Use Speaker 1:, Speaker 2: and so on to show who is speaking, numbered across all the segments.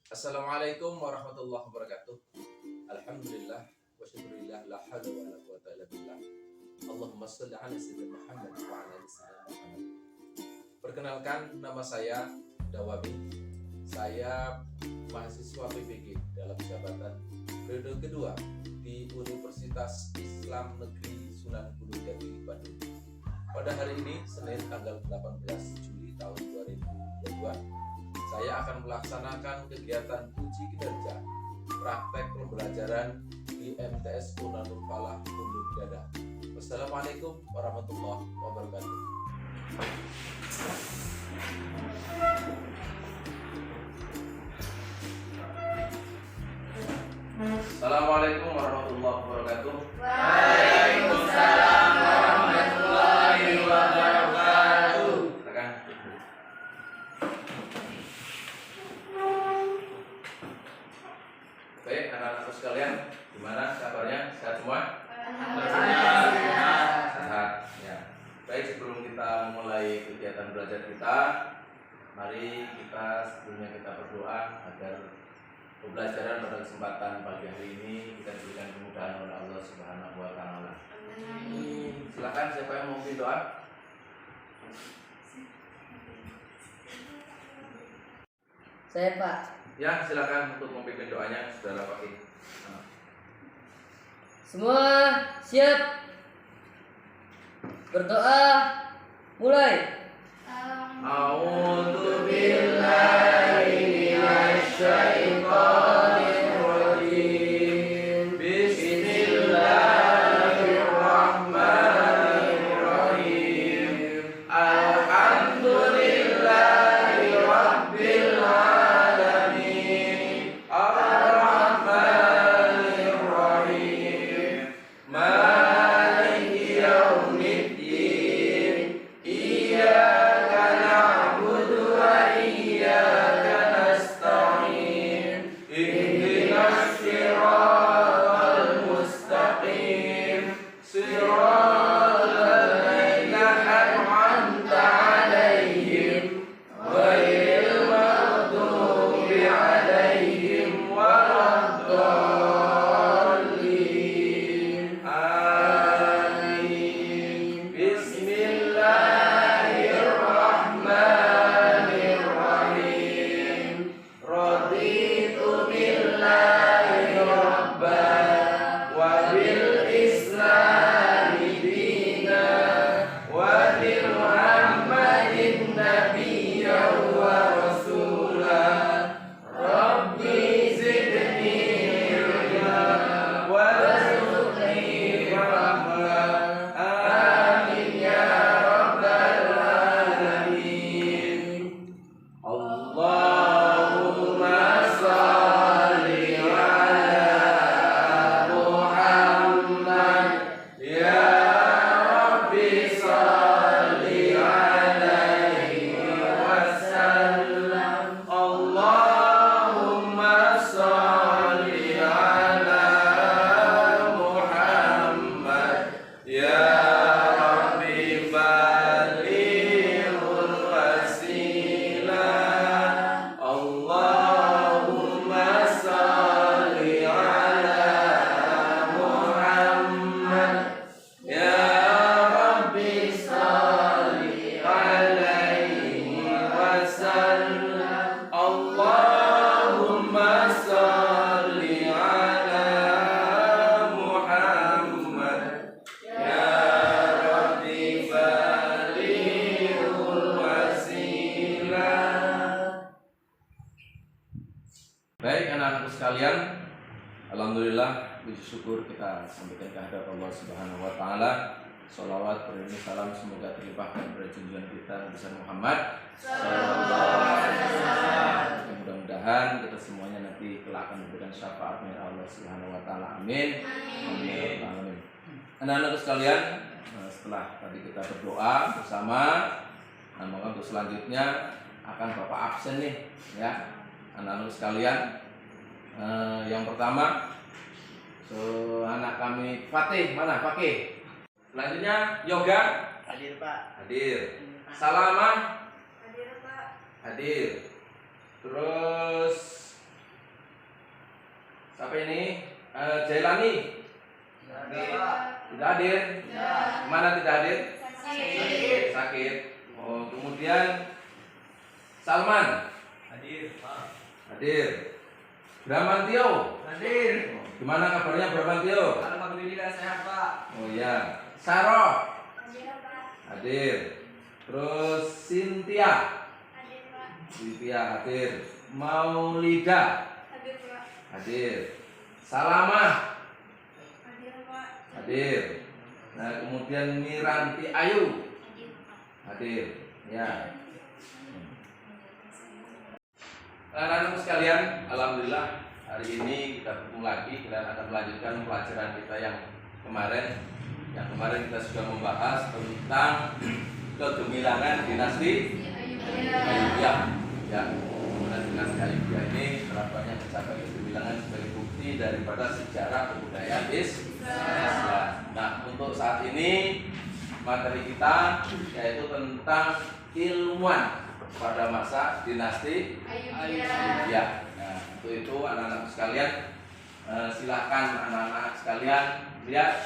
Speaker 1: Assalamualaikum warahmatullahi wabarakatuh. Alhamdulillah wa syukurillah la haula wa la quwata illa billah. Allahumma shalli ala sayyidina Muhammad wa ala ali sayyidina Muhammad. Perkenalkan, nama saya Dawabi. Saya mahasiswa PPG dalam jabatan periode kedua di Universitas Islam Negeri Sunan Gunung Jati, Bandung. Pada hari ini, Senin tanggal 18 Juli tahun 2022, saya akan melaksanakan kegiatan uji kinerja praktek pembelajaran di MTS Unanul Falah Pondok Dada. Wassalamualaikum warahmatullahi wabarakatuh. Assalamualaikum warahmatullahi wabarakatuh.
Speaker 2: Waalaikumsalam warahmatullahi wabarakatuh.
Speaker 1: Silakan. Baik, anak-anakku sekalian, gimana kabarnya? Sehat semua? Sehat. Ya. Baik, sebelum kita memulai kegiatan belajar kita, mari kita sebelumnya kita berdoa agar pembelajaran pada kesempatan pagi hari ini kita diberikan kemudahan oleh Allah Subhanahu wa taala. Silakan, siapa yang mau memimpin doa?
Speaker 2: Saya Pak.
Speaker 1: Ya, silakan untuk memimpin doanya, Saudara Fakih.
Speaker 2: Semua siap? Berdoa. Mulai.
Speaker 1: A'udzu billahi minasy syaithanir rajim. Bismillahirrahmanirrahim. Alhamdulillahi rabbil alamin. Ar-rahmanir rahim. Maliki yaumiddin. Iyyaka na'budu wa iyyaka nasta'in. Ihdinas siratal mustaqim. Siratal ladzina an'amta 'alaihim ghairil maghdubi 'alaihim waladdallin. Amin. Bismillahirrahmanirrahim. Raditu billahi rabban wa bil islami dina wa bi Muhammadin nabiyyan wa rasulah. Rabbi zidni ilma warzuqni rahmah. Amin ya rabbal alamin. Allahumma shalli ala Muhammad. Ya Rabbi shalli alaihi wasallam. Allahumma shalli ala Muhammad. Ya Rabbi balighul wasilah. Allahumma shalli ala Muhammad. Ya Rabbi shalli alaihi wasallam. Allahumma shalli ala Muhammad. Ya Rabbi balighul wasilah. Baik, anak-anakku sekalian, alhamdulillah, puji syukur kita sampaikan kehadirat Allah Subhanahu wa taala. Sholawat beriringi salam semoga terlimpahkan pada junjungan kita Nabi Muhammad sallallahu alaihi wasallam. Mudah-mudahan kita semuanya nanti kelak akan diberikan syafaat oleh Allah Subhanahu wa taala. Amin. Amin. Amin. Anak-anakku sekalian, setelah tadi kita berdoa bersama, maka untuk selanjutnya akan Bapak absen nih, ya. Anak-anak sekalian, yang pertama anak kami Fatih, mana Fakih? Selanjutnya Yoga
Speaker 3: Hadir Pak.
Speaker 1: hadir, Salamah
Speaker 4: Hadir Pak.
Speaker 1: hadir, terus Siapa ini? Jailani. Tidak hadir. Mana tidak hadir? Sakit. Oh, kemudian Salman. Hadir. Bramantio.
Speaker 3: Hadir.
Speaker 1: Gimana kabarnya Bramantio?
Speaker 3: Alhamdulillah sehat, Pak.
Speaker 1: Oh iya. Saroh. Hadir. Terus Cynthia. Cynthia hadir. Maulida. Hadir. Salamah. Hadir. Nah, kemudian Miranti Ayu. Hadir. Ya. Anak-anakku sekalian, alhamdulillah hari ini kita bertemu lagi dan akan melanjutkan pelajaran kita yang kemarin. Yang kemarin kita sudah membahas tentang kegemilangan dinasti Ayyubiyah. Ya, kemudian dinasti Ayyubiyah ini terapanya mencapai kegemilangan sebagai bukti daripada sejarah kebudayaan Islam. Nah, untuk saat ini materi kita yaitu tentang ilmuwan pada masa dinasti Ayyubiyah. Nah, untuk itu anak-anak sekalian, silahkan anak-anak sekalian lihat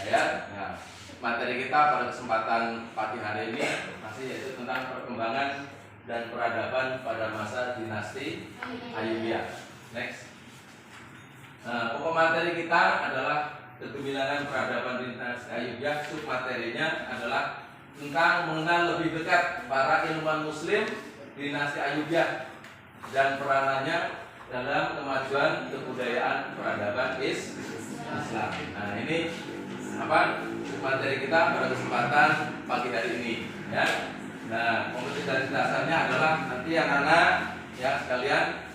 Speaker 1: ya. Nah, materi kita pada kesempatan pagi hari ini masih yaitu tentang perkembangan dan peradaban pada masa dinasti Ayyubiyah. Next. Pokok materi kita adalah kegemilangan peradaban dinasti Ayyubiyah. Submaterinya adalah tentang mengenal lebih dekat para ilmuwan muslim dinasti Ayyubiyah dan peranannya dalam kemajuan kebudayaan peradaban Islam. Nah, ini apa materi kita pada kesempatan pagi hari ini ya. Nah, kompetensi dasarnya adalah nanti anak-anak ya sekalian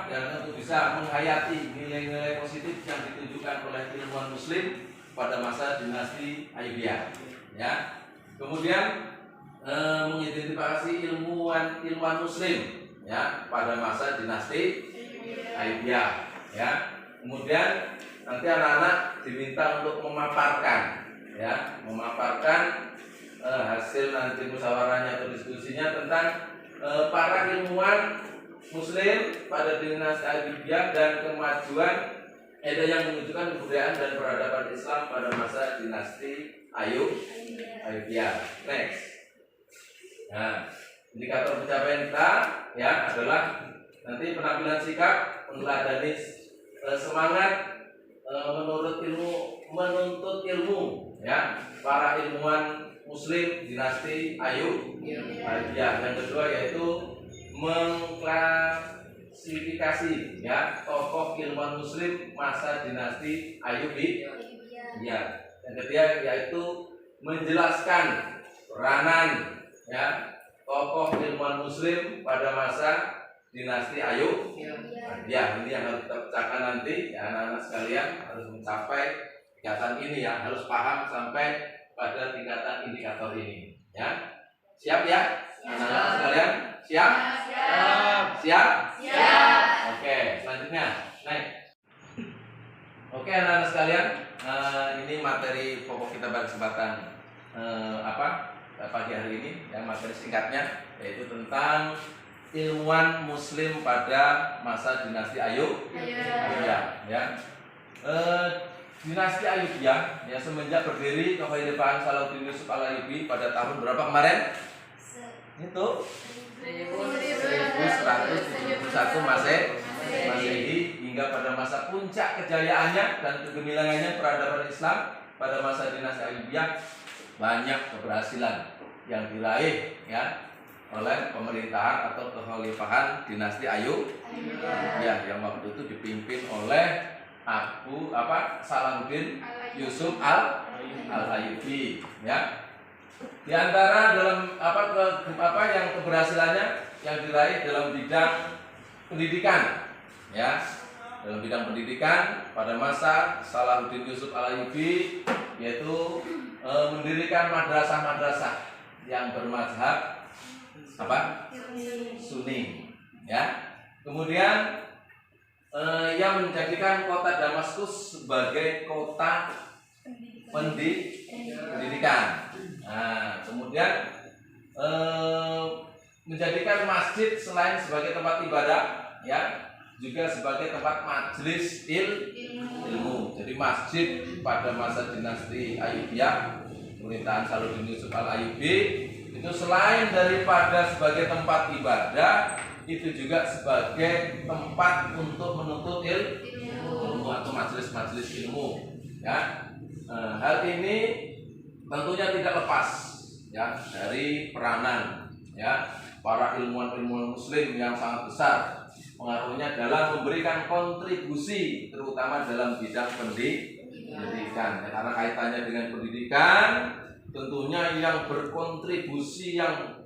Speaker 1: dan untuk bisa menghayati nilai-nilai positif yang ditunjukkan oleh ilmuwan muslim pada masa dinasti Ayyubiyah ya. Kemudian mengidentifikasi ilmuwan muslim ya pada masa dinasti Ayyubiyah ya. Kemudian nanti anak-anak diminta untuk memaparkan hasil nanti musyawarahnya atau diskusinya tentang para ilmuwan muslim pada dinasti Ayyubiyah dan kemajuan yang menunjukkan kebudayaan dan peradaban Islam pada masa dinasti Ayyubiyah. Next. Nah, indikator pencapaian kita ya adalah nanti penampilan sikap meneladani semangat menuntut ilmu ya para ilmuwan muslim dinasti Ayyubiyah. Yang kedua yaitu mengklasifikasi ya tokoh ilmuwan muslim masa dinasti Ayyubiyah. Yang ketiga yaitu menjelaskan peranan ya tokoh ilmuwan muslim pada masa dinasti Ayyubiyah. Ini yang harus kita pecahkan nanti ya anak-anak sekalian, harus mencapai tingkatan ini ya, harus paham sampai pada tingkatan indikator ini ya. Siap ya anak-anak sekalian? Siap? Oke, selanjutnya naik. Oke anak-anak sekalian, ini materi pokok kita pada kesempatan pagi hari ini ya, materi singkatnya yaitu tentang ilmuwan muslim pada masa dinasti Ayyubiyah ya. Dinasti Ayyubiyah ya semenjak berdiri kekhalifahan Salahuddin Yusuf Al-Ayyubi pada tahun berapa kemarin? Itu 1171 Masehi hingga pada masa puncak kejayaannya dan kegemilangannya peradaban Islam pada masa dinasti Ayyubiyah, banyak keberhasilan yang diraih ya oleh pemerintahan atau kekhalifahan dinasti Ayyubiyah yang waktu itu dipimpin oleh Salahuddin Yusuf Al-Ayyubi ya. Di antara dalam yang keberhasilannya yang diraih dalam bidang pendidikan ya. Dalam bidang pendidikan pada masa Salahuddin Yusuf Al-Ayyubi yaitu mendirikan madrasah-madrasah yang bermazhab Sunni ya. Kemudian yang menjadikan kota Damaskus sebagai kota pendidikan. Nah, kemudian menjadikan masjid selain sebagai tempat ibadah ya, juga sebagai tempat majelis ilmu. Jadi masjid pada masa dinasti Ayyubiyah, pemerintahan Salahuddin Yusuf Al-Ayyubi, itu selain daripada sebagai tempat ibadah, itu juga sebagai tempat untuk menuntut ilmu atau majelis-majelis ilmu. Ya, hal ini tentunya tidak lepas ya dari peranan ya para ilmuwan-ilmuwan Muslim yang sangat besar pengaruhnya dalam memberikan kontribusi terutama dalam bidang pendidikan ya, karena kaitannya dengan pendidikan tentunya yang berkontribusi yang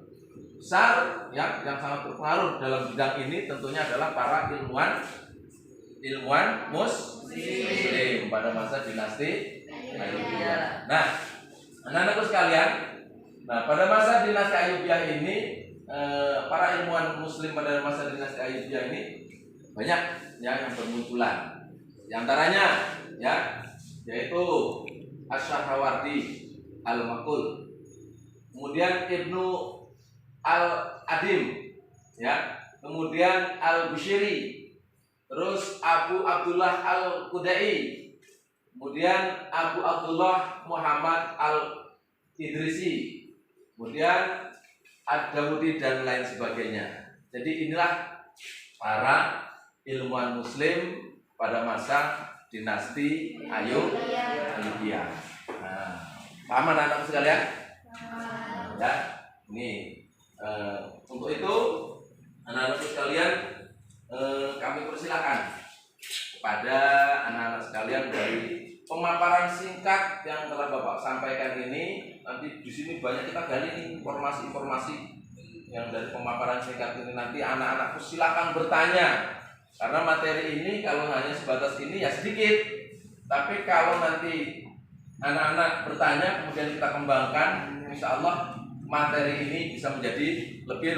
Speaker 1: besar ya, yang sangat berpengaruh dalam bidang ini tentunya adalah para ilmuwan Muslim pada masa dinasti Ayyubiyah. Nah, anak-anakku sekalian, pada masa dinasti Ayyubiyah ini para ilmuwan Muslim pada masa dinasti Ayyubiyah ini banyak ya yang bermunculan. Di antaranya ya yaitu Asy-Syahrwardi Al-Maqul, kemudian Ibnu Al-Adim ya, kemudian Al-Bushiri, terus Abu Abdullah Al-Qudai, kemudian Abu Abdullah Muhammad Al-Idrisi, kemudian Ad-Dawudi dan lain sebagainya. Jadi inilah para ilmuwan Muslim pada masa dinasti Ayyubiyah. Nah, paham anak-anak sekalian? Ya, ini untuk itu anak-anak sekalian kami persilakan kepada anak-anak sekalian dari pemaparan singkat yang telah Bapak sampaikan ini. Nanti di sini banyak kita gali nih informasi-informasi yang dari pemaparan singkat ini. Nanti anak-anakku silakan bertanya, karena materi ini kalau hanya sebatas ini ya sedikit. Tapi kalau nanti anak-anak bertanya kemudian kita kembangkan, insya Allah materi ini bisa menjadi lebih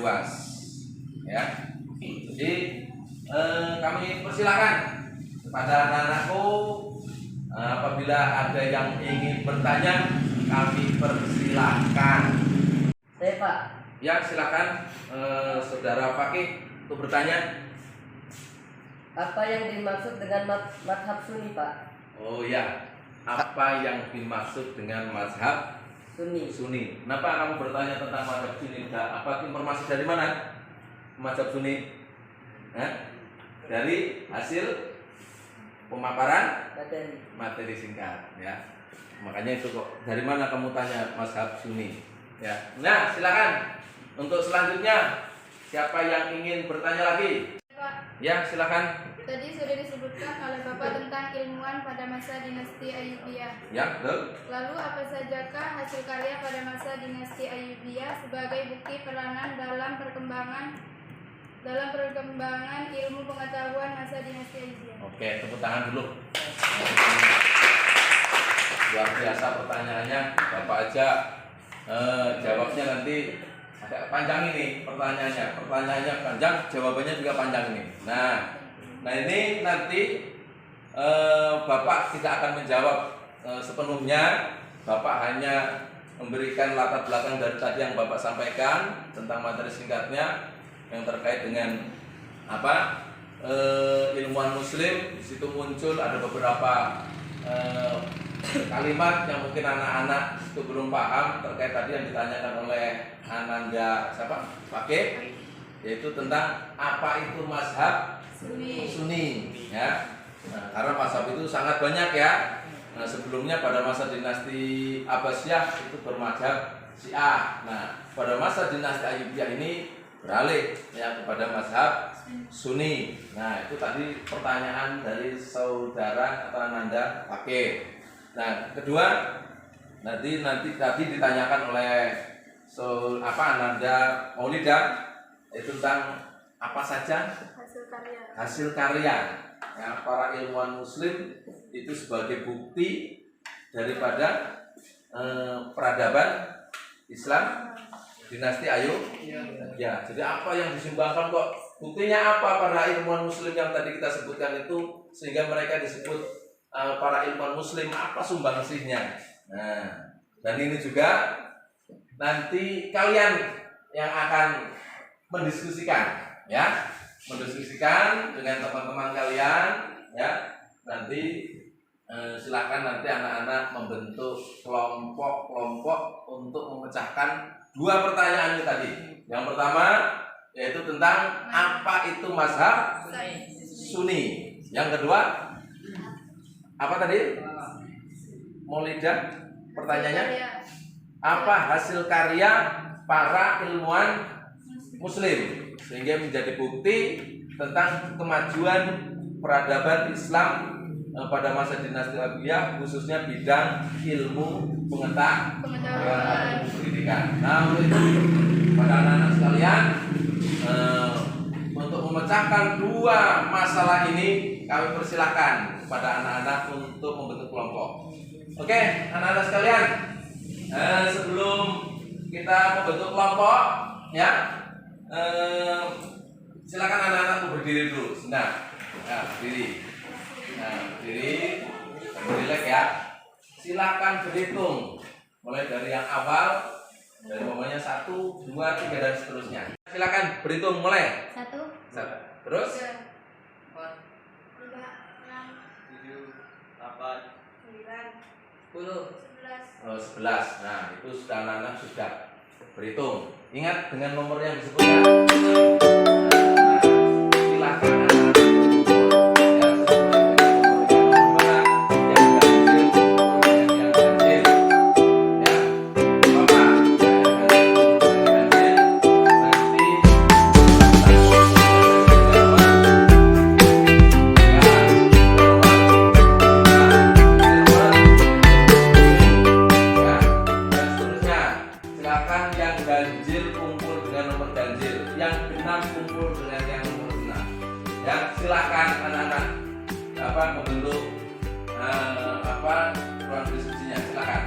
Speaker 1: luas ya. Jadi kami persilakan kepada anak-anakku, apabila ada yang ingin bertanya kami persilakan.
Speaker 2: Saya Pak.
Speaker 1: Ya silakan saudara Fakih untuk bertanya.
Speaker 2: Apa yang dimaksud dengan madhab Sunni Pak?
Speaker 1: Oh ya, apa yang dimaksud dengan mazhab Sunni? Kenapa kamu bertanya tentang mazhab Sunni? Apa informasi dari mana? Mazhab Sunni? Dari hasil pemaparan materi singkat ya. Makanya itu kok. Dari mana kamu tanya mazhab Sunni? Ya. Nah, silakan. Untuk selanjutnya siapa yang ingin bertanya lagi?
Speaker 4: Pak,
Speaker 1: Ya, silakan.
Speaker 4: tadi sudah disebutkan oleh Bapak tentang ilmuwan pada masa dinasti Ayyubiyah.
Speaker 1: Ya, betul.
Speaker 4: Lalu apa sajakah hasil karya pada masa dinasti Ayyubiyah sebagai bukti peranan dalam perkembangan ilmu pengetahuan masa dinasti Ayyubiyah?
Speaker 1: Oke, tepuk tangan dulu. Luar biasa pertanyaannya, Bapak aja jawabnya nanti agak panjang ini pertanyaannya. Pertanyaannya panjang, jawabannya juga panjang ini. Nah ini nanti Bapak tidak akan menjawab sepenuhnya. Bapak hanya memberikan latar belakang dari tadi yang Bapak sampaikan tentang materi singkatnya yang terkait dengan apa ilmuwan Muslim. Di situ muncul ada beberapa kalimat yang mungkin anak-anak itu belum paham terkait tadi yang ditanyakan oleh Ananda Fakih, yaitu tentang apa itu mazhab Sunni ya. Nah, karena mazhab itu sangat banyak ya. Nah, sebelumnya pada masa dinasti Abbasiyah itu bermazhab Syiah. Nah, pada masa dinasti Ayyubiyah ini beralih ya kepada mazhab Sunni. Nah, itu tadi pertanyaan dari saudara atau Ananda Fakih. Nah, kedua nanti tadi ditanyakan oleh Ananda Maulida itu tentang apa saja hasil karya ya, para ilmuwan Muslim itu sebagai bukti daripada peradaban Islam dinasti Ayyubiyah. Ya, jadi apa yang disumbangkan kok? Buktinya apa para ilmuwan Muslim yang tadi kita sebutkan itu sehingga mereka disebut para ilmuwan Muslim, apa sumbangsihnya? Nah, dan ini juga nanti kalian yang akan mendiskusikan, ya. mendiskusikan dengan teman-teman kalian ya. Nanti silakan nanti anak-anak membentuk kelompok-kelompok untuk memecahkan dua pertanyaan itu tadi. Yang pertama yaitu tentang apa itu mazhab Sunni. Yang kedua apa tadi? Maulidah pertanyaannya apa hasil karya para ilmuwan Muslim sehingga menjadi bukti tentang kemajuan peradaban Islam pada masa dinasti Abbasiyah, khususnya bidang ilmu pengetahuan pendidikan. Nah, untuk itu pada anak-anak sekalian, untuk memecahkan dua masalah ini kami persilahkan kepada anak-anak untuk membentuk kelompok. Oke, anak-anak sekalian, sebelum kita membentuk kelompok, ya, silakan anak-anak berdiri dulu. Nah, berdiri. Nah, berdiri, relax ya. Silakan berhitung mulai dari yang awal, dari momennya 1, 2, 3 dan seterusnya. Silakan berhitung mulai.
Speaker 4: 1,
Speaker 1: Terus
Speaker 3: 4,
Speaker 4: 5, 6,
Speaker 3: 7, 8,
Speaker 4: 9,
Speaker 3: 10.
Speaker 1: 11. Nah, itu sudah anak-anak sudah berhitung. Ingat dengan nomor yang disebutkan. Silakan anak-anak membentuk ruang diskusinya. Silakan.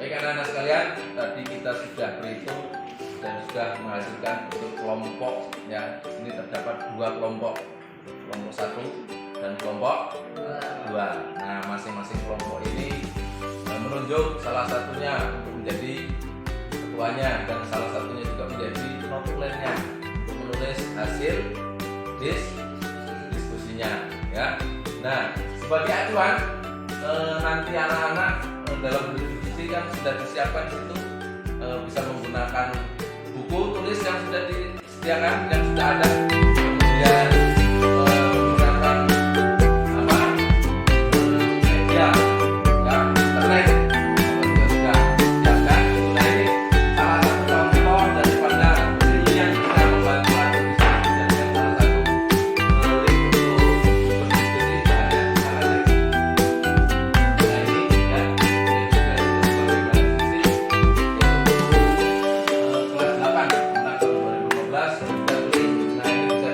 Speaker 1: Baik anak-anak sekalian, tadi kita sudah berhitung dan sudah menghasilkan untuk kelompok ya. Ini terdapat dua kelompok 1 dan kelompok 2. Nah, masing-masing kelompok ini menunjuk salah satunya untuk menjadi ketuanya dan salah satunya juga menjadi notulennya untuk menulis hasil diskusinya ya. Nah, sebagai acuan nanti anak-anak dalam berdiskusi kan sudah disiapkan di situ, bisa menggunakan buku tulis yang sudah disediakan, yang sudah ada, kemudian menggunakan media ya, internet juga sudah disiapkan. Nah, ini salah satu contoh daripada ini yang bisa membantu atau bisa menjadikan salah satu link untuk berdiskusi pada anak-anak. Nah, ini ya. Kelas 8 tahun 2015 sudah beli. Nah, ini bisa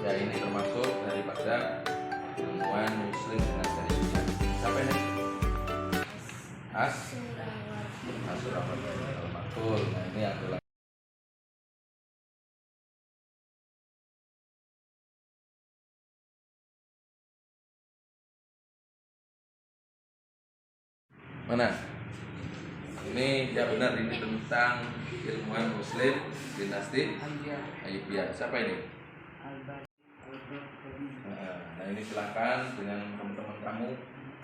Speaker 1: Ya, ini termasuk daripada ilmuwan muslim dengan syariah. Siapa ini? Betul. Nah, ini adalah mana? Ini ya benar, ini tentang ilmuwan muslim dinasti Ayyubiyah. Siapa ini? Nah, ini silakan dengan teman-teman kamu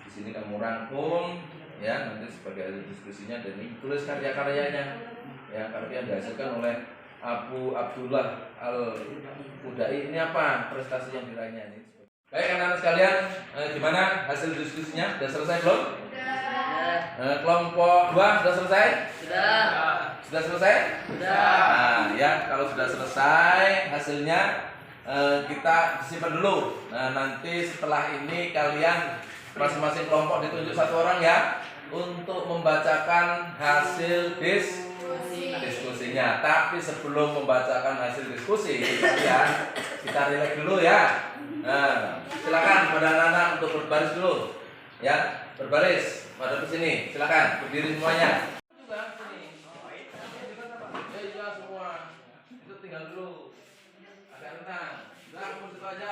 Speaker 1: di sini kamu rangkum ya, nanti sebagai hasil diskusinya, dan ini tulis karya-karyanya ya, karya yang dihasilkan oleh Abu Abdullah Al-Khudai. Ini apa prestasi yang diraihnya ini? Baik anak-anak sekalian, gimana hasil diskusinya? Sudah selesai belum? Kelompok 2 sudah selesai? Sudah selesai? Nah, ya, kalau sudah selesai hasilnya kita simpan dulu. Nah, nanti setelah ini kalian masing-masing kelompok ditunjuk satu orang ya untuk membacakan hasil diskusinya. Tapi sebelum membacakan hasil diskusi, kalian kita relax dulu ya. Nah, silakan pada anak-anak untuk berbaris dulu ya, berbaris pada ke sini, silakan berdiri semuanya. Juga sini. Ya iya semua. Itu tinggal dulu. Agak rentang. Udah kamu situ aja.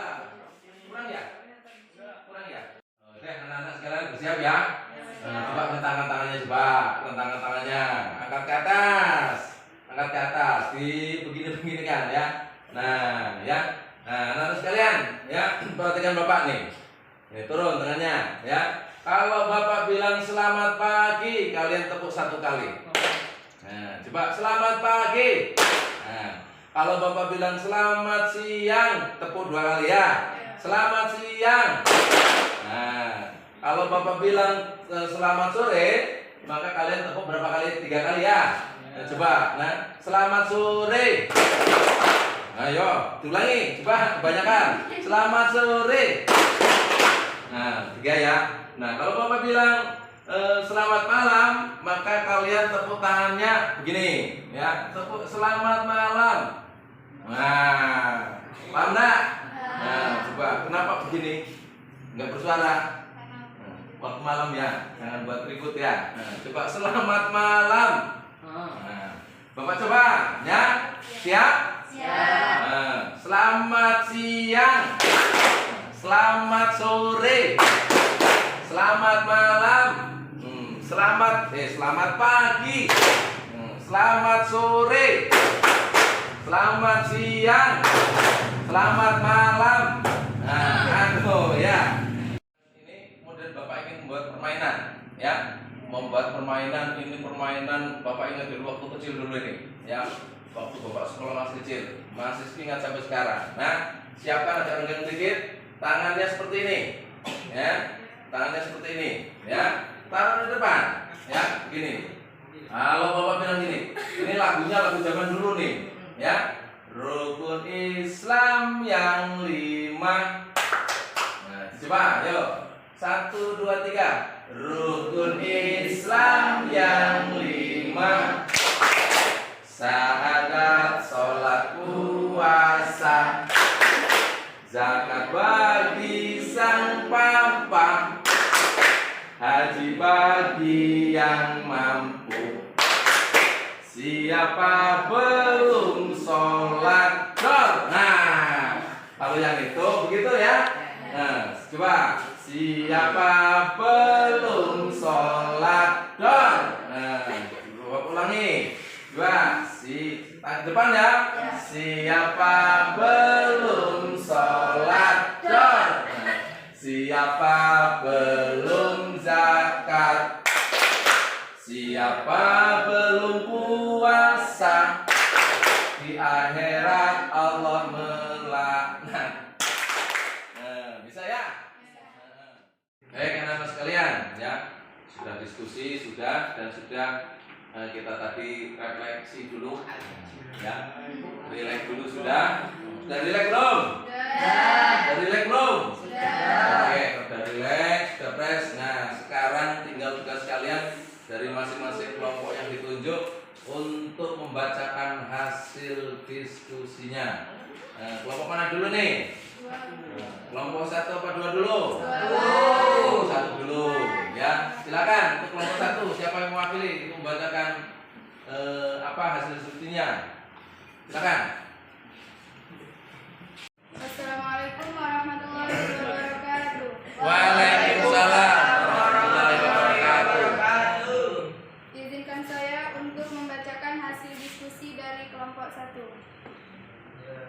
Speaker 1: Kurang ya? Kurang ya? Oke, anak-anak sekalian bersiap ya. Coba rentangkan tangannya, coba rentangkan tangannya. Angkat ke atas. Angkat ke atas. Di begini-begini kan ya. Nah, ya. Nah, anak-anak sekalian, ya, perhatikan Bapak nih. Nih, turun tangannya ya. Kalau Bapak bilang selamat pagi, kalian tepuk 1 kali. Nah, coba selamat pagi. Nah, kalau Bapak bilang selamat siang, tepuk 2 kali ya. Selamat siang. Nah, kalau Bapak bilang selamat sore, maka kalian tepuk berapa kali? 3 kali ya. Nah, coba, nah, selamat sore. Ayo, diulangi, coba kebanyakan. Selamat sore. Nah, 3 ya. Nah, kalau Bapak bilang selamat malam, maka kalian tepuk tangannya begini, ya. Tepuk selamat malam. Nah, paham enggak? Nah, coba kenapa begini? Enggak bersuara. Nah, waktu malam ya, jangan buat ribut ya. Nah, coba selamat malam. Nah, Bapak coba, ya. Siap? Siap. Nah, selamat siang. Selamat sore. Selamat malam. Selamat pagi. Selamat sore. Selamat siang. Selamat malam. Nah, ya. Ini kemudian Bapak ingin membuat permainan, ya. Membuat permainan, ini permainan Bapak ingat dari waktu kecil dulu ini, ya. Waktu Bapak sekolah masih kecil, masih ingat sampai sekarang. Nah, siapkan agak renggang sedikit, tangannya seperti ini, ya. Tangannya seperti ini, ya. Taruh di depan, ya, gini. Kalau Bapak bilang gini, ini lagunya lagu zaman dulu nih, ya. Rukun Islam yang 5. Nah, coba, yuk. 1, 2, 3. Rukun Islam yang 5. Syahadat, sholat, puasa, zakat bagi sang papa, haji bagi yang mampu. Siapa belum sholat dor? Nah, kalau yang itu begitu ya. Nah, coba siapa belum sholat dor? Nah, ulangi. Coba depan ya. Siapa belum sholat dor? Nah, siapa belum zakat? Siapa belum puasa? Di akhirat Allah melaknat. Nah, bisa ya? Baik anak-anak sekalian, ya. Sudah diskusi, sudah kita tadi refleksi dulu, ya. Relax dulu sudah. Sudah relax belum? Sudah relax belum? Oke, sudah relax, sudah fresh. Nah, sekarang tinggal tugas kalian dari masing-masing kelompok yang ditunjuk untuk membacakan hasil diskusinya. Kelompok mana dulu nih?
Speaker 4: Dua.
Speaker 1: Kelompok 1 apa 2 dulu?
Speaker 4: Dua.
Speaker 1: 1 dulu. Ya, silakan untuk kelompok 1 siapa yang mewakili untuk membacakan hasil diskusinya? Silakan.
Speaker 4: Assalamualaikum warahmatullahi wabarakatuh.
Speaker 1: Waalaikumsalam warahmatullahi wabarakatuh.
Speaker 4: Izinkan saya untuk membacakan hasil diskusi dari kelompok 1.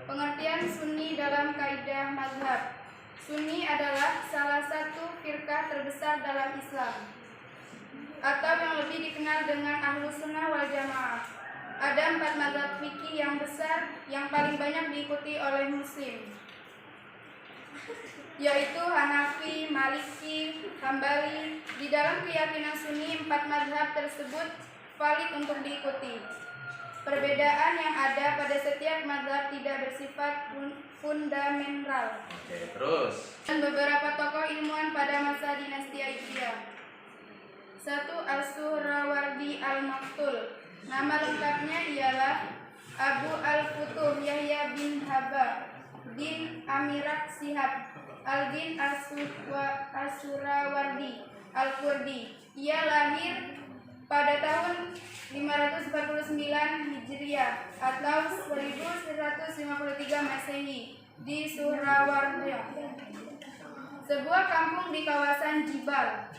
Speaker 4: Pengertian Sunni dalam kaidah mazhab. Sunni adalah salah satu firqah terbesar dalam Islam, atau yang lebih dikenal dengan Ahlus Sunnah wal Jamaah. Ada 4 mazhab fikih yang besar yang paling banyak diikuti oleh Muslim, yaitu Hanafi, Maliki, Hambali. Di dalam keyakinan Sunni, 4 mazhab tersebut valid untuk diikuti. Perbedaan yang ada pada setiap mazhab tidak bersifat fundamental.
Speaker 1: Oke, terus.
Speaker 4: Dan beberapa tokoh ilmuwan pada masa dinasti Ayyubiyah. 1. As-Suhrawardi Al-Maktul. Nama lengkapnya ialah Abu Al-Futuh Yahya bin Haba bin Amirak Sihab Al-Din As-Suhrawardi Al-Kurdi. Ia lahir pada tahun 549 Hijriah atau 1153 Masehi di Suhrawardi, sebuah kampung di kawasan Jibal,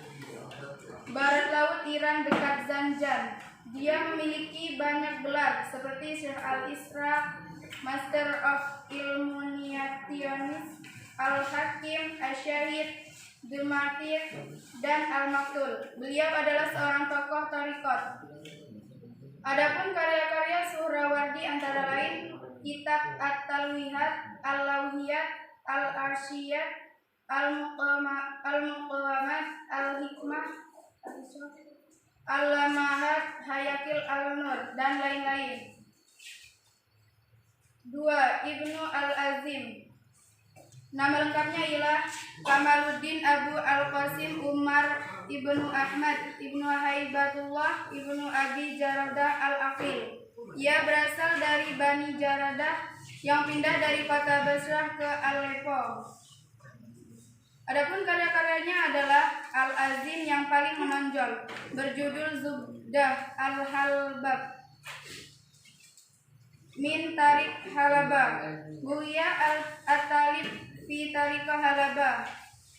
Speaker 4: barat laut Iran dekat Zanjan. Dia memiliki banyak gelar seperti Syekh Al-Isra, Master of Ilmuniationis, Al-Hakim, Asyahid, Dematir, dan Al-Maktul. Beliau adalah seorang tokoh tarikot. Adapun karya-karya Suhrawardi antara lain kitab At-Talwihat, Al-Lawhiyat, Al-Arsyiyat, Al-Muqawamat, Al-Hikmah, Al-Lamahat, Hayakil Al-Nur, dan lain-lain. 2. Ibnu Al-Azim. Nama lengkapnya ialah Kamaluddin Abu Al-Qasim Umar Ibnu Ahmad Ibnu Haibatullah Ibnu Abi Jaradah Al-Aqil. Ia berasal dari Bani Jaradah yang pindah dari kota Basrah ke Aleppo. Adapun karya-karyanya adalah Al-Azim yang paling menonjol, berjudul Zubdah Al-Halbab Min Tarik Halaba, Buya At-Talib Fi Tarikah Halaba,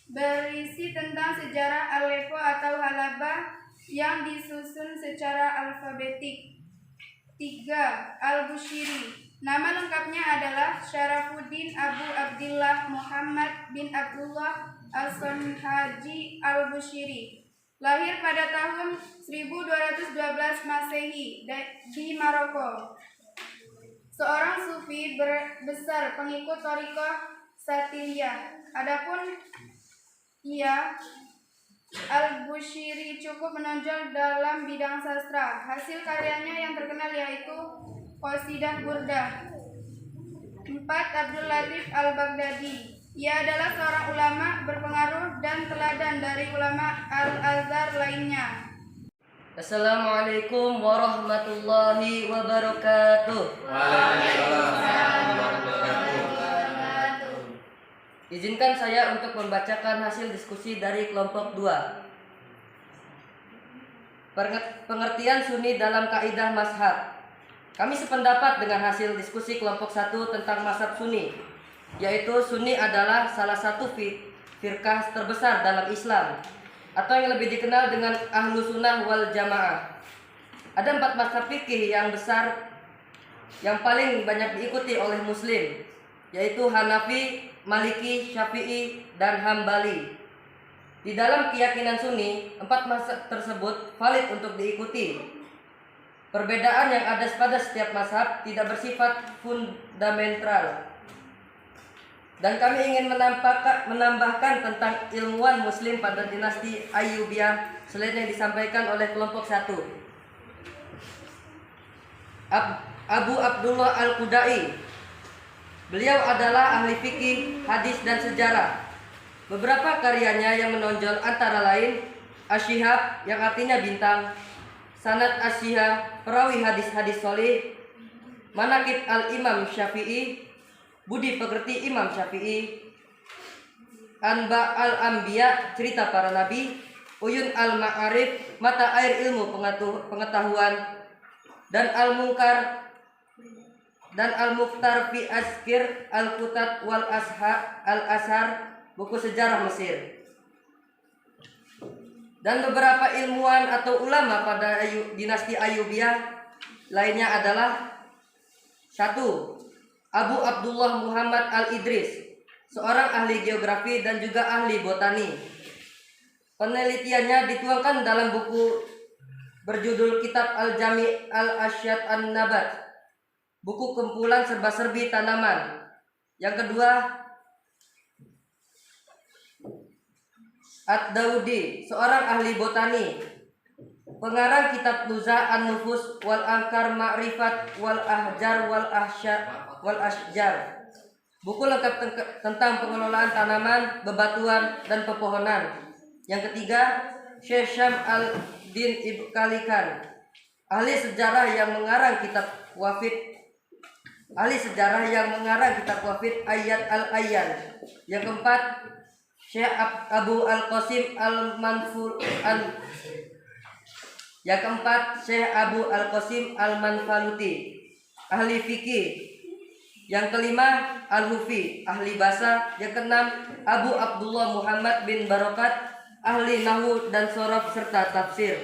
Speaker 4: berisi tentang sejarah Aleppo atau Halaba yang disusun secara alfabetik. 3. Al-Bushiri. Nama lengkapnya adalah Syarafuddin Abu Abdillah Muhammad bin Abdullah Al-Sanhaji Al-Bushiri. Lahir pada tahun 1212 Masehi di Maroko. Seorang sufi besar pengikut thariqah Satiliyah. Adapun ia, Al-Bushiri, cukup menonjol dalam bidang sastra. Hasil karyanya yang terkenal yaitu Qasidah Burdah. 4. Abdul Latif Al-Baghdadi. Ia adalah seorang ulama berpengaruh dan teladan dari ulama Al-Azhar lainnya.
Speaker 2: Assalamualaikum warahmatullahi wabarakatuh.
Speaker 1: Waalaikumsalam warahmatullahi wabarakatuh.
Speaker 2: Izinkan saya untuk membacakan hasil diskusi dari kelompok 2. Pengertian Sunni dalam kaidah mazhab. Kami sependapat dengan hasil diskusi kelompok 1 tentang mazhab Sunni, yaitu Sunni adalah salah satu firqah terbesar dalam Islam, atau yang lebih dikenal dengan Ahlus Sunnah wal Jamaah. Ada 4 mazhab fikih yang besar yang paling banyak diikuti oleh Muslim, yaitu Hanafi, Maliki, Syafi'i, dan Hambali. Di dalam keyakinan Sunni, 4 mazhab tersebut valid untuk diikuti. Perbedaan yang ada pada setiap mazhab tidak bersifat fundamental. Dan kami ingin menambahkan tentang ilmuwan Muslim pada dinasti Ayyubiyah selain yang disampaikan oleh kelompok 1. Abu Abdullah Al-Qudai. Beliau adalah ahli fikih, hadis, dan sejarah. Beberapa karyanya yang menonjol antara lain Asyihab, yang artinya bintang, Sanad Asyihab, perawi hadis-hadis sholih, Manaqib Al-Imam Syafi'i, Budi Pekerti Imam Syafi'i, Anba al-Anbiya, cerita para nabi, Uyun al-Ma'arif, mata air ilmu pengetahuan, dan al-Munkar dan al-Mukhtar fi Azkir al-Kutat wal al-Ashar, buku sejarah Mesir. Dan beberapa ilmuwan atau ulama pada dinasti Ayyubiyah lainnya adalah: 1. Abu Abdullah Muhammad al-Idris, seorang ahli geografi dan juga ahli botani. Penelitiannya dituangkan dalam buku berjudul Kitab Al-Jami' Al-Asyad An-Nabat, buku kumpulan serba-serbi tanaman. Yang kedua, Ad-Daudi, seorang ahli botani, pengarang kitab Nuza An-Nufus wal Angkar Ma'rifat wal Ahjar wal Ashjar, buku lengkap tentang pengelolaan tanaman, bebatuan, dan pepohonan. Yang ketiga, Syekh Syam al-Din Ibkalikan, ahli sejarah yang mengarang kitab Wafid Ayat al-Ayyan. Yang keempat, Syekh Abu Al-Qasim Al-Manfaluti, ahli fikih. Yang kelima, Al-Hufi, ahli bahasa. Yang keenam, Abu Abdullah Muhammad bin Barokat, ahli nahwu dan sorof serta tafsir.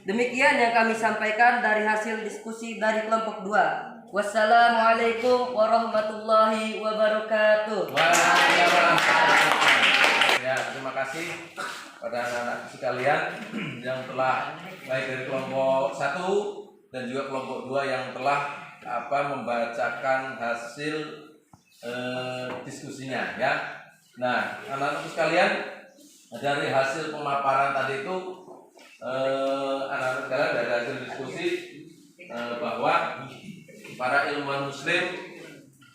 Speaker 2: Demikian yang kami sampaikan dari hasil diskusi dari kelompok 2. Wassalamualaikum warahmatullahi wabarakatuh.
Speaker 1: Ya, terima kasih pada anak-anak sekalian yang telah baik dari kelompok 1 dan juga kelompok 2 yang telah membacakan hasil diskusinya ya. Nah, anak-anak sekalian, dari hasil pemaparan tadi itu anak-anak sekalian dari hasil diskusi bahwa para ilmuwan muslim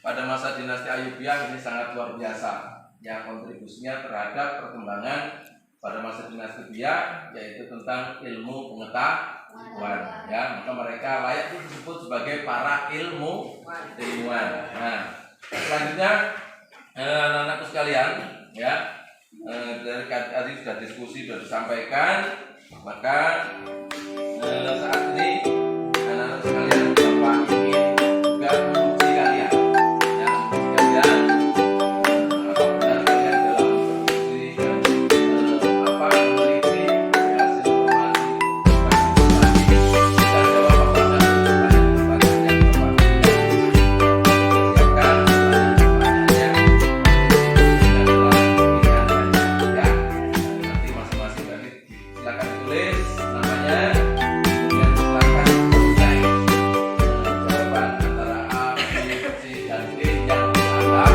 Speaker 1: pada masa dinasti Ayyubiyah ini sangat luar biasa yang kontribusinya terhadap perkembangan pada masa dinasti Ayyubiyah, yaitu tentang ilmu pengetahuan ya. Maka mereka layak disebut sebagai para ilmuwan. Nah, selanjutnya anak-anakku sekalian ya, dari tadi sudah diskusi, sudah disampaikan, maka saat ini anak-anak sekalian Bapak ingin juga menguji kalian ya, apa benar kalian dalam berdiskusi dan meneliti hasil informasi dan jawab pertanyaan-pertanyaan yang Bapak siapkan pertanyaan-pertanyaannya ya. Nanti masing-masing tadi silakan ditulis namanya, kemudian silakan selesai jawaban antara A, B, C, dan D yang dianggap. Silakan.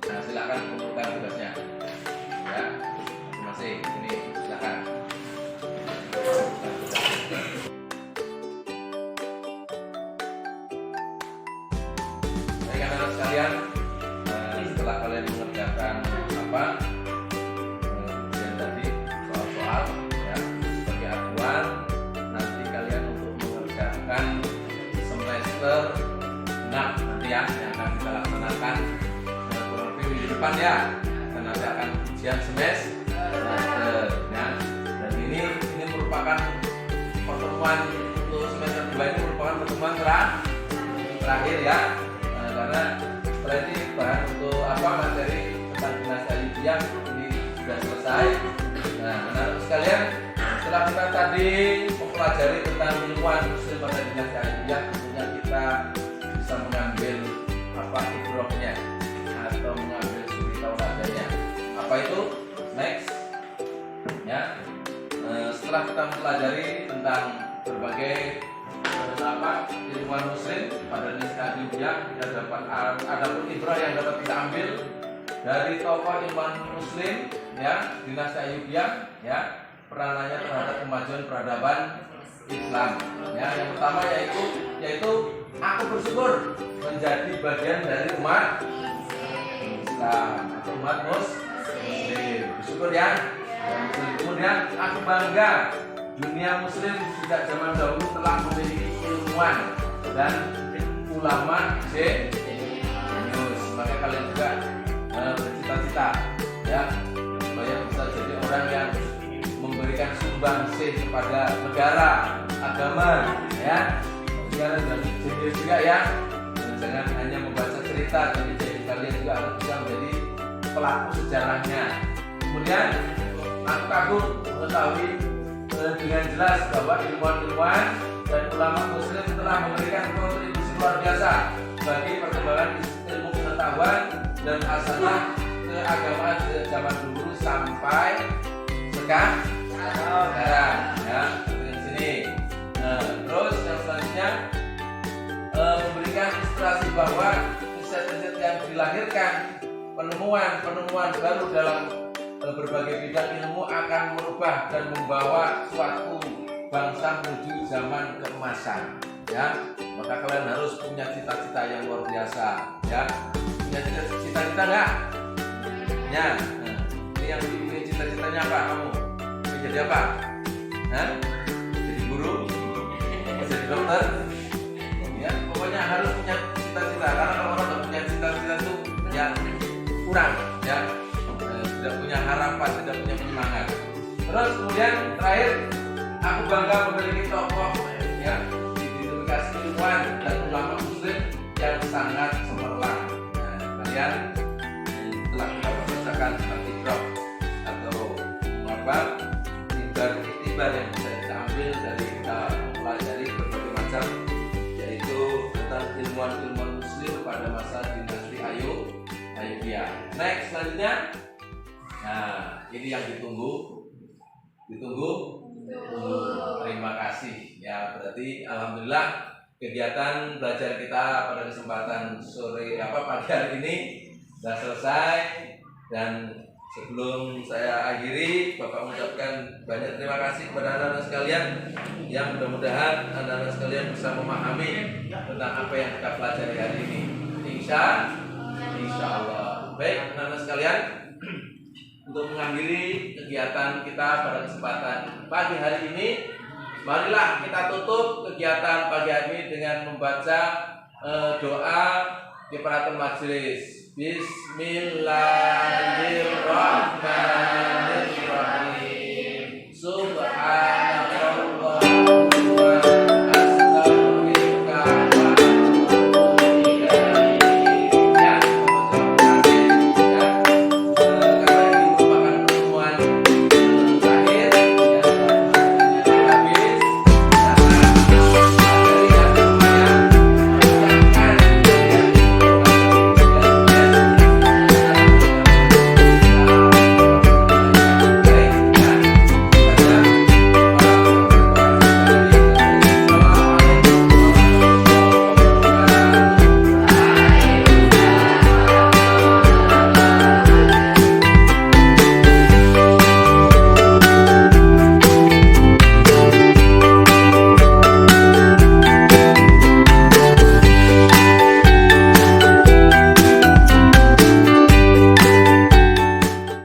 Speaker 1: Nah, silakan kumpulkan tugasnya ya, masing-masing. Ini silakan. Baik anak-anak sekalian, setelah kalian mengerjakan ujian tadi, soal-soal ya sebagai acuan, nanti kalian untuk mengerjakan semester genap nanti ya, yang akan kita laksanakan kurang lebih minggu depan ya, dan nanti akan ujian semester ya. Dan ini merupakan pertemuan untuk semester 2, ini merupakan pertemuan terakhir ya, karena setelah ini bahan untuk materi tentang dinasti Ayyubiyah ini sudah selesai. Nah, anak-anak sekalian, setelah kita tadi mempelajari tentang ilmuwan muslim pada dinasti Ayyubiyah, tentunya kita bisa mengambil ibrahnya atau mengambil suri tauladanya. Apa itu? Next ya. Setelah kita mempelajari tentang berbagai ilmuwan muslim pada dinasti Ayyubiyah yang dapat ada pun ibrah yang dapat kita ambil dari tokoh ilmuwan muslim ya dinasti Ayyubiyah ya peranannya terhadap kemajuan peradaban Islam ya yang pertama yaitu aku bersyukur menjadi bagian dari umat Islam atau umat muslim bersyukur ya kemudian aku bangga dunia muslim sejak zaman dahulu telah memiliki ilmuwan dan ulama jenius. Maka kalian juga bercita-cita ya supaya bisa jadi orang yang memberikan sumbangsih kepada negara, agama ya. Negara dan jenius juga ya. Dan jangan hanya membaca cerita, tapi jadi kalian juga harus bisa menjadi pelaku sejarahnya. Kemudian aku kagum mengetahui dengan jelas bahwa ilmuwan-ilmuwan dan ulama muslim telah memberikan kontribusi luar biasa bagi perkembangan ilmu pengetahuan dan hasanah keagamaan sejak zaman dulu sampai sekarang ya di sini. Terus yang selanjutnya memberikan ilustrasi bahwa riset-riset yang dilahirkan penemuan baru dalam berbagai bidang ilmu akan merubah dan membawa suatu bangsa menuju zaman keemasan ya maka kalian harus punya cita-cita yang luar biasa ya punya cita-cita enggak ya ini yang punya cita-citanya apa kamu mau jadi apa jadi guru jadi dokter ya pokoknya harus punya cita-cita karena kalau orang nggak punya cita-cita itu ya kurang ya tidak punya harapan, tidak punya penyemangat. Terus kemudian terakhir, aku bangga memiliki tokoh ya identifikasi ilmuwan dan ulama muslim yang sangat cemerlang. Nah, kalian telah kita bacakan seperti drop atau iktibar yang bisa kita ambil dari kita mempelajari berbagai macam yaitu tentang ilmuwan-ilmuwan muslim pada masa dinasti Ayyubiyah. Next selanjutnya. Nah, ini yang ditunggu. Terima kasih. Ya, berarti alhamdulillah kegiatan belajar kita pada kesempatan pagi hari ini sudah selesai dan sebelum saya akhiri, Bapak mengucapkan banyak terima kasih kepada anak-anak sekalian yang mudah-mudahan anak-anak sekalian bisa memahami tentang apa yang kita pelajari hari ini. Insya Allah. Baik, anak-anak sekalian, untuk mengakhiri kegiatan kita pada kesempatan pagi hari ini, marilah kita tutup kegiatan pagi hari ini dengan membaca doa kifaratul majelis. Bismillah.